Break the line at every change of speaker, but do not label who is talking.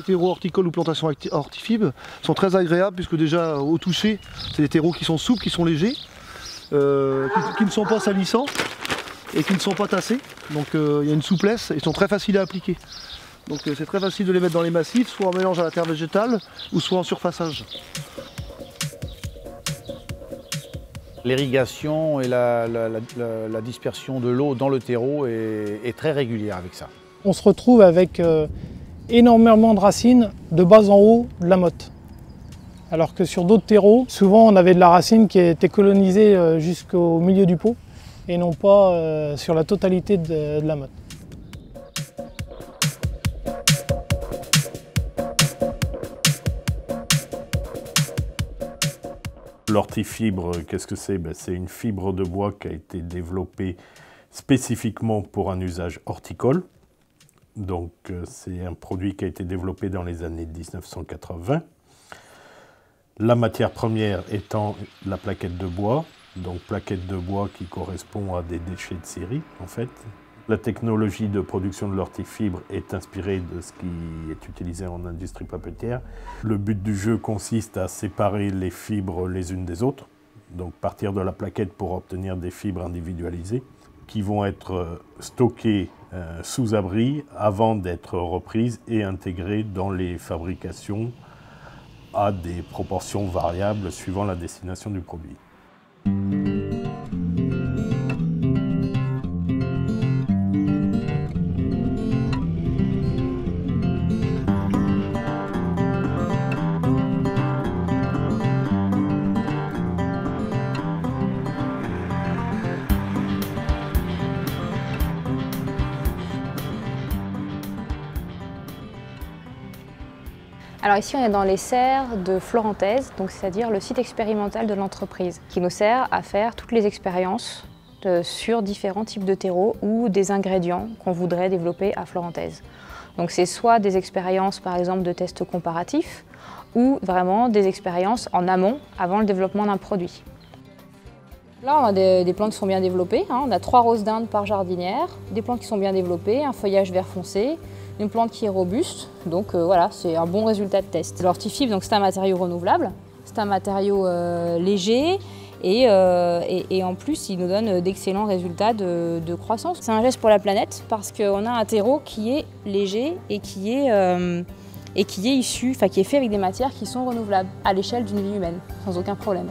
terreaux horticoles ou plantations hortifibres sont très agréables puisque déjà au toucher, c'est des terreaux qui sont souples, qui sont légers, qui ne sont pas salissants et qui ne sont pas tassés. Donc il y a une souplesse et ils sont très faciles à appliquer. Donc c'est très facile de les mettre dans les massifs, soit en mélange à la terre végétale ou soit en surfaçage.
L'irrigation et la dispersion de l'eau dans le terreau est très régulière avec ça.
On se retrouve avec énormément de racines de bas en haut de la motte. Alors que sur d'autres terreaux, souvent on avait de la racine qui était colonisée jusqu'au milieu du pot et non pas sur la totalité de la motte.
L'hortifibre, qu'est-ce que c'est? C'est une fibre de bois qui a été développée spécifiquement pour un usage horticole. Donc c'est un produit qui a été développé dans les années 1980. La matière première étant la plaquette de bois, donc plaquette de bois qui correspond à des déchets de scierie en fait. La technologie de production de l'hortifibre est inspirée de ce qui est utilisé en industrie papetière. Le but du jeu consiste à séparer les fibres les unes des autres, donc partir de la plaquette pour obtenir des fibres individualisées qui vont être stockées sous abri avant d'être reprises et intégrées dans les fabrications à des proportions variables suivant la destination du produit.
Alors ici on est dans les serres de Florentaise, donc c'est-à-dire le site expérimental de l'entreprise, qui nous sert à faire toutes les expériences sur différents types de terreaux ou des ingrédients qu'on voudrait développer à Florentaise. Donc c'est soit des expériences par exemple de tests comparatifs ou vraiment des expériences en amont avant le développement d'un produit. Là on a des plantes qui sont bien développées, on a 3 roses d'Inde par jardinière, des plantes qui sont bien développées, un feuillage vert foncé, une plante qui est robuste, donc voilà, c'est un bon résultat de test. L'hortifibre, c'est un matériau renouvelable, c'est un matériau léger et en plus il nous donne d'excellents résultats de croissance. C'est un geste pour la planète parce qu'on a un terreau qui est léger et qui est issu, qui est fait avec des matières qui sont renouvelables à l'échelle d'une vie humaine, sans aucun problème.